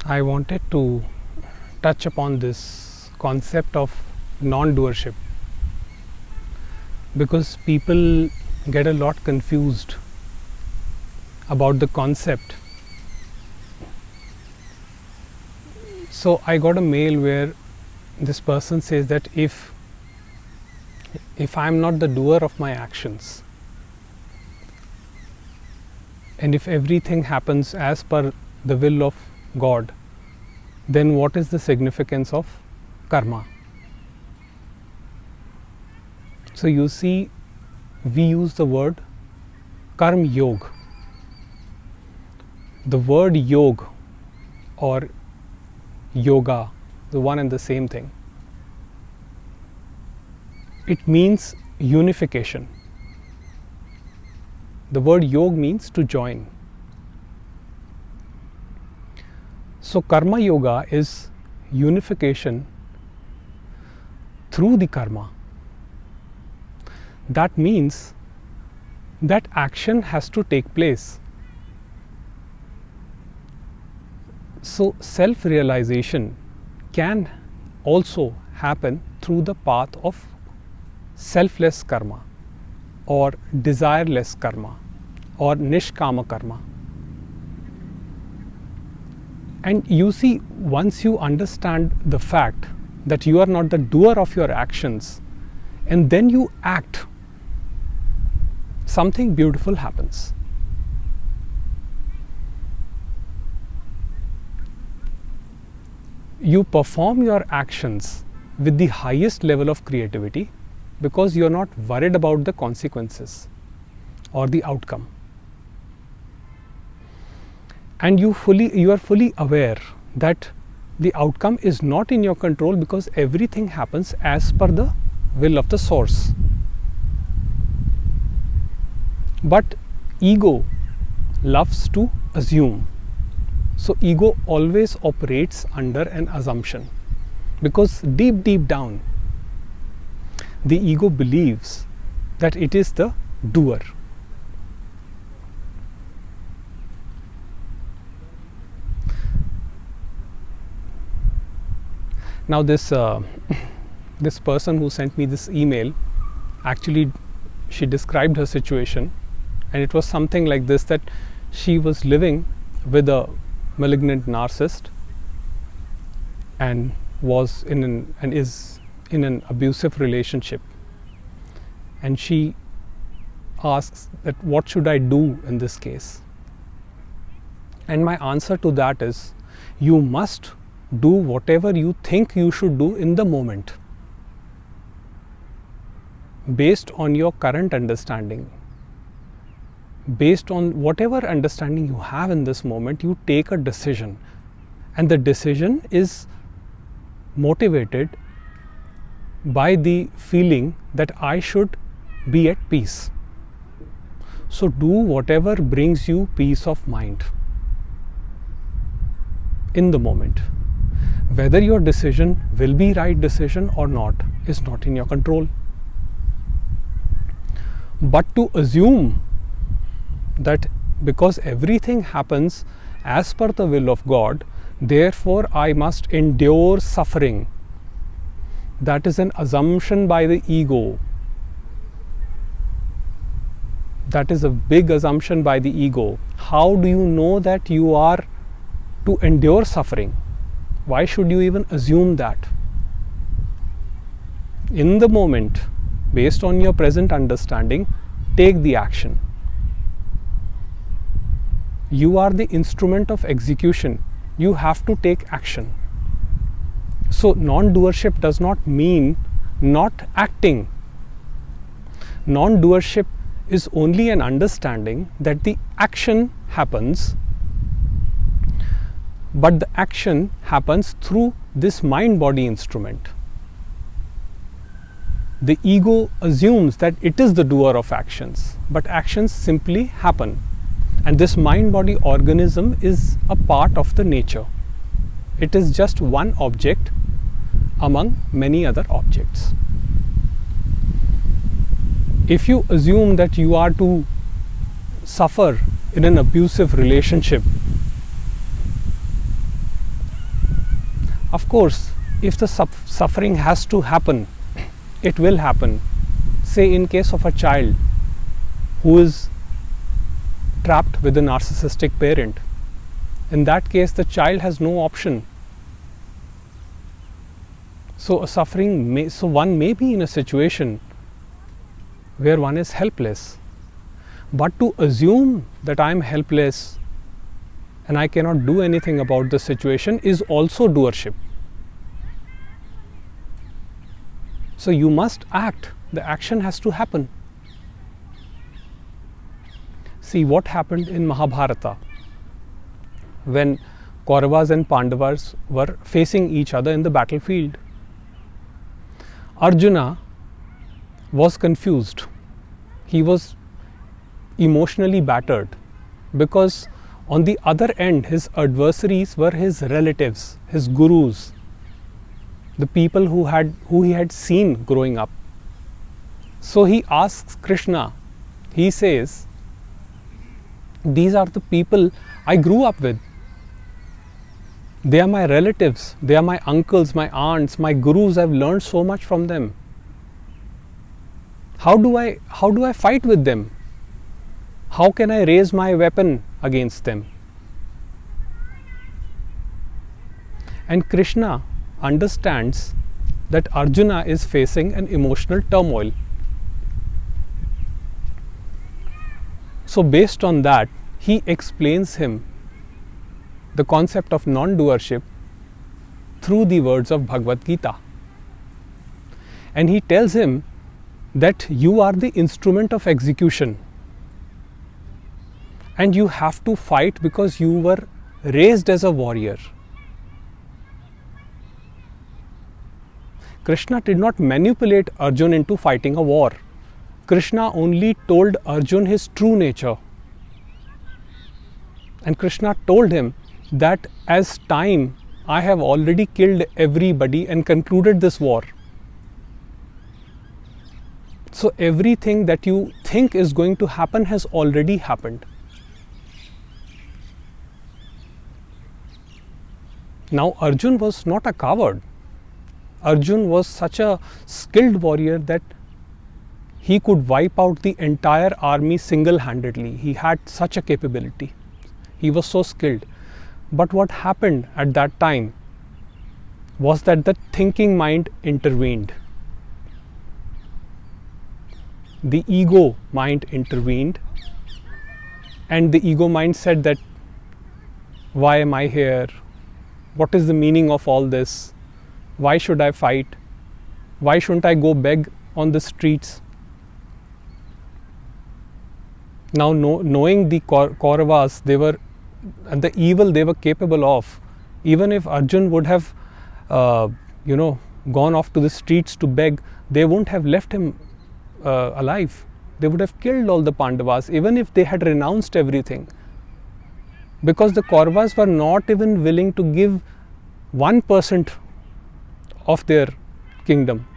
I wanted to touch upon this concept of non-doership because people get a lot confused about the concept. So I got a mail where this person says that if I am not the doer of my actions, and if everything happens as per the will of God, then what is the significance of karma? So you see, we use the word karma yoga. The word yoga or yoga, the one and the same thing. It means unification. The word yoga means to join. So karma yoga is unification through the karma. That means that action has to take place. So self-realization can also happen through the path of selfless karma or desireless karma or nishkama karma. And you see, once you understand the fact that you are not the doer of your actions and then you act, something beautiful happens. You perform your actions with the highest level of creativity because you are not worried about the consequences or the outcome. And you are fully aware that the outcome is not in your control because everything happens as per the will of the source. But ego loves to assume. So ego always operates under an assumption because deep down the ego believes that it is the doer. Now this person who sent me this email, actually she described her situation, and it was something like this, that she was living with a malignant narcissist and is in an abusive relationship, and she asks that what should I do in this case? And my answer to that is, you must do whatever you think you should do in the moment based on your current understanding. Based on whatever understanding you have in this moment, you take a decision, and the decision is motivated by the feeling that I should be at peace. So do whatever brings you peace of mind in the moment. Whether your decision will be right decision or not is not in your control. But to assume that because everything happens as per the will of God, therefore I must endure suffering, that is an assumption by the ego. That is a big assumption by the ego. How do you know that you are to endure suffering? Why should you even assume that? In the moment, based on your present understanding, take the action. You are the instrument of execution. You have to take action. So non-doership does not mean not acting. Non-doership is only an understanding that the action happens, but the action happens through this mind-body instrument. The ego assumes that it is the doer of actions, but actions simply happen. And this mind-body organism is a part of the nature. It is just one object among many other objects. If you assume that you are to suffer in an abusive relationship, Of course, if the suffering has to happen, it will happen. Say in case of a child who is trapped with a narcissistic parent, in that case the child has no option. So one may be in a situation where one is helpless, but to assume that I am helpless and I cannot do anything about the situation is also doership. So you must act, the action has to happen. See what happened in Mahabharata when Kauravas and Pandavas were facing each other in the battlefield. Arjuna was confused. He was emotionally battered because on the other end his adversaries were his relatives, his gurus, the people who he had seen growing up. So he asks Krishna, he says, these are the people I grew up with. They are my relatives, they are my uncles, my aunts, my gurus. I've learned so much from them. How do I fight with them? How can I raise my weapon against them? And Krishna understands that Arjuna is facing an emotional turmoil. So based on that, he explains him the concept of non-doership through the words of Bhagavad Gita. And he tells him that you are the instrument of execution and you have to fight because you were raised as a warrior. Krishna did not manipulate Arjun into fighting a war. Krishna only told Arjun his true nature. And Krishna told him that as time, I have already killed everybody and concluded this war. So everything that you think is going to happen has already happened. Now Arjun was not a coward. Arjun was such a skilled warrior that he could wipe out the entire army single-handedly. He had such a capability. He was so skilled. But what happened at that time was that the thinking mind intervened. The ego mind intervened, and the ego mind said that, why am I here? What is the meaning of all this? Why should I fight? Why shouldn't I go beg on the streets? Now knowing the Kauravas, they were and the evil they were capable of, even if Arjun would have gone off to the streets to beg, they wouldn't have left him alive. They would have killed all the Pandavas, even if they had renounced everything, because the Kauravas were not even willing to give 1% of their kingdom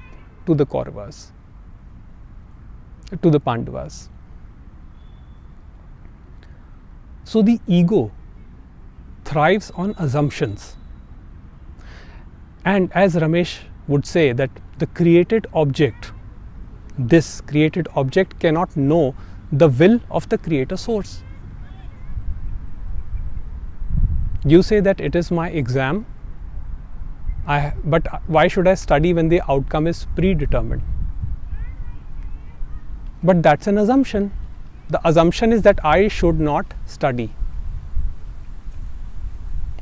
to the Kauravas, to the Pandavas. So the ego thrives on assumptions. And as Ramesh would say, that the created object, this created object cannot know the will of the creator source. You say that it is my exam, but why should I study when the outcome is predetermined? But that's an assumption. The assumption is that I should not study.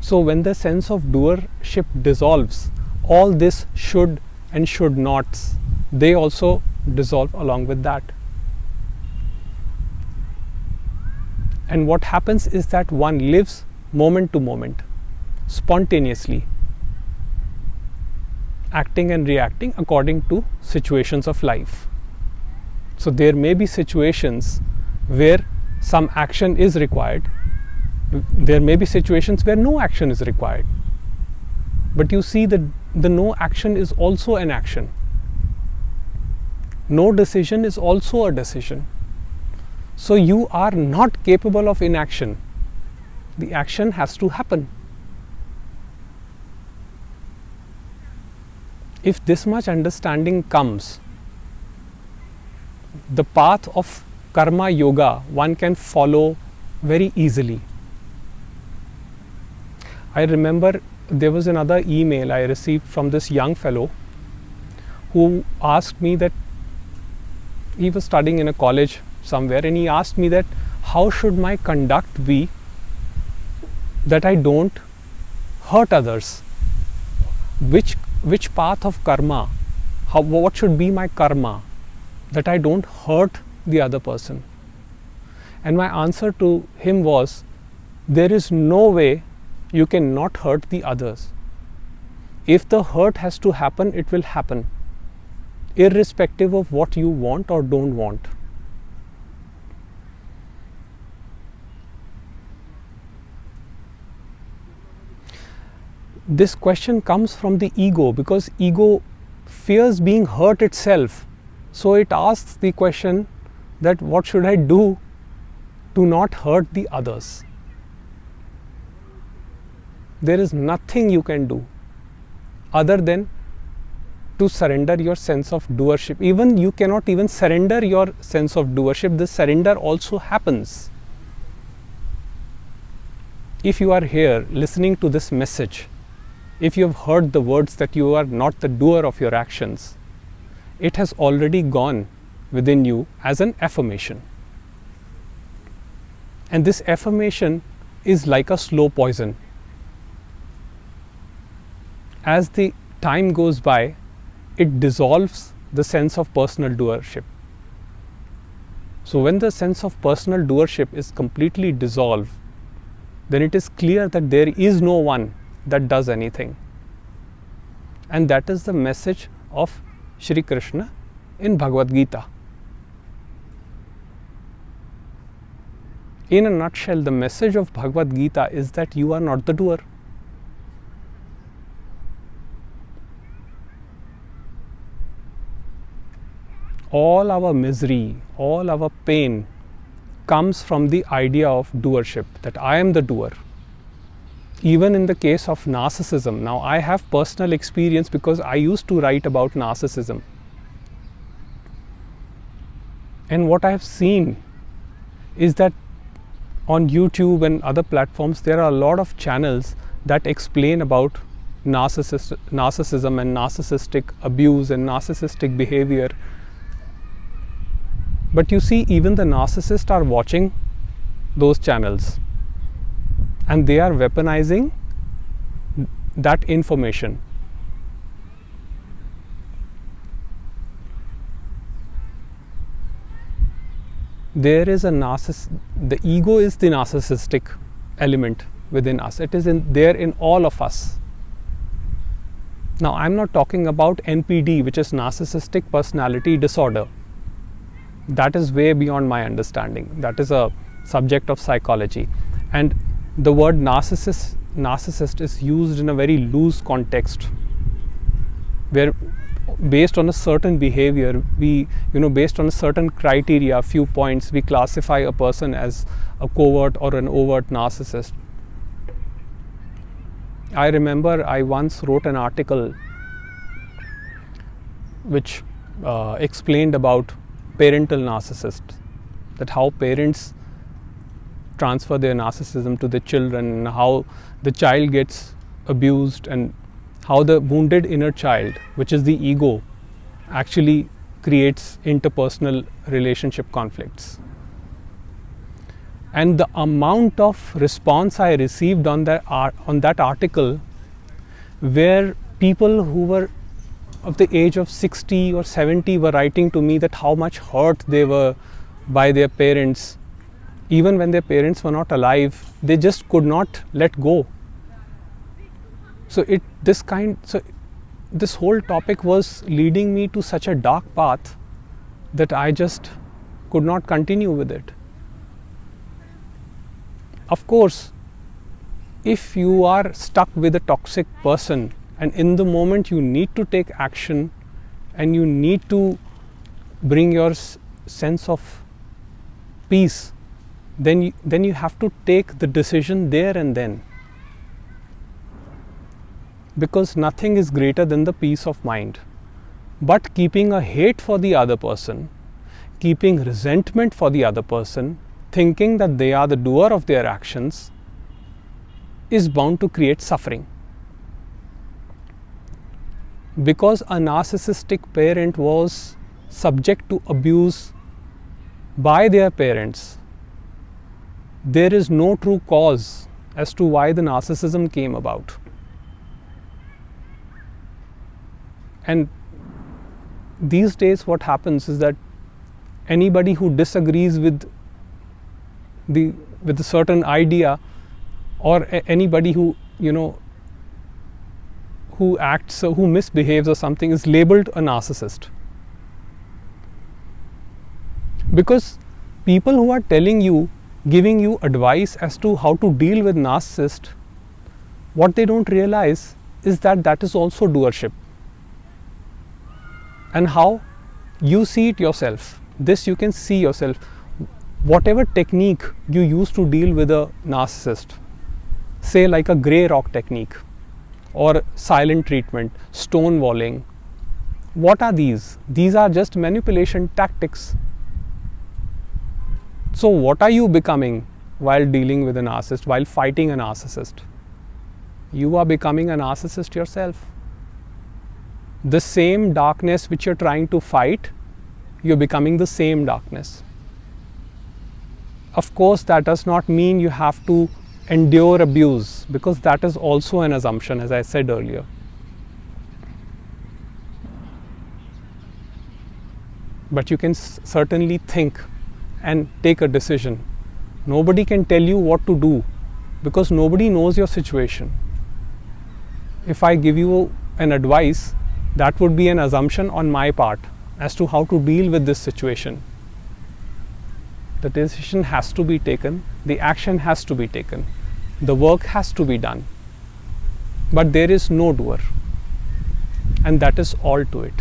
So when the sense of doership dissolves, all this should and should nots, they also dissolve along with that. And what happens is that one lives moment to moment, spontaneously, acting and reacting according to situations of life. So there may be situations where some action is required. There may be situations where no action is required. But you see that the no action is also an action. No decision is also a decision. So you are not capable of inaction. The action has to happen. If this much understanding comes, the path of karma yoga one can follow very easily. I remember there was another email I received from this young fellow who asked me that he was studying in a college somewhere, and he asked me that how should my conduct be that I don't hurt others? Which path of karma, what should be my karma that I don't hurt the other person? And my answer to him was, there is no way you can not hurt the others. If the hurt has to happen, it will happen, irrespective of what you want or don't want. This question comes from the ego, because ego fears being hurt itself. So it asks the question that what should I do to not hurt the others? There is nothing you can do other than to surrender your sense of doership. Even you cannot even surrender your sense of doership. This surrender also happens. If you are here listening to this message, if you have heard the words that you are not the doer of your actions, it has already gone within you as an affirmation. And this affirmation is like a slow poison. As the time goes by, it dissolves the sense of personal doership. So when the sense of personal doership is completely dissolved, then it is clear that there is no one that does anything. And that is the message of Shri Krishna in Bhagavad Gita. In a nutshell, the message of Bhagavad Gita is that you are not the doer. All our misery, all our pain comes from the idea of doership, that I am the doer. Even in the case of narcissism, now I have personal experience because I used to write about narcissism. And what I have seen is that on YouTube and other platforms, there are a lot of channels that explain about narcissism and narcissistic abuse and narcissistic behavior. But you see, even the narcissists are watching those channels and they are weaponizing that information. There is a the ego is the narcissistic element within us. It is there in all of us. Now, I'm not talking about NPD, which is narcissistic personality disorder. That is way beyond my understanding. That is a subject of psychology. And the word narcissist is used in a very loose context, where based on a certain behavior, based on a certain criteria, a few points, we classify a person as a covert or an overt narcissist. I remember I once wrote an article which explained about parental narcissists, that how parents transfer their narcissism to the children, how the child gets abused, and how the wounded inner child, which is the ego, actually creates interpersonal relationship conflicts. And the amount of response I received on that article, where people who were of the age of 60 or 70 were writing to me that how much hurt they were by their parents. Even when their parents were not alive, they just could not let go. So this whole topic was leading me to such a dark path that I just could not continue with it. Of course, if you are stuck with a toxic person and in the moment you need to take action and you need to bring your sense of peace, then you have to take the decision there and then. because nothing is greater than the peace of mind. But keeping a hate for the other person, keeping resentment for the other person, thinking that they are the doer of their actions, is bound to create suffering. Because a narcissistic parent was subject to abuse by their parents, there is no true cause as to why the narcissism came about. And these days what happens is that anybody who disagrees with a certain idea, or anybody who acts, who misbehaves or something, is labeled a narcissist. Because people who are telling you, giving you advice as to how to deal with narcissist, what they don't realize is that that is also doership. And how you see it yourself. This you can see yourself. Whatever technique you use to deal with a narcissist, say like a grey rock technique or silent treatment, stonewalling, what are these? These are just manipulation tactics. So what are you becoming while dealing with a narcissist, while fighting a narcissist? You are becoming a narcissist yourself. The same darkness which you're trying to fight, you're becoming the same darkness. Of course, that does not mean you have to endure abuse, because that is also an assumption, as I said earlier. But you can certainly think and take a decision. Nobody can tell you what to do, because nobody knows your situation. If I give you an advice, that would be an assumption on my part as to how to deal with this situation. The decision has to be taken, the action has to be taken, the work has to be done. But there is no doer, and that is all to it.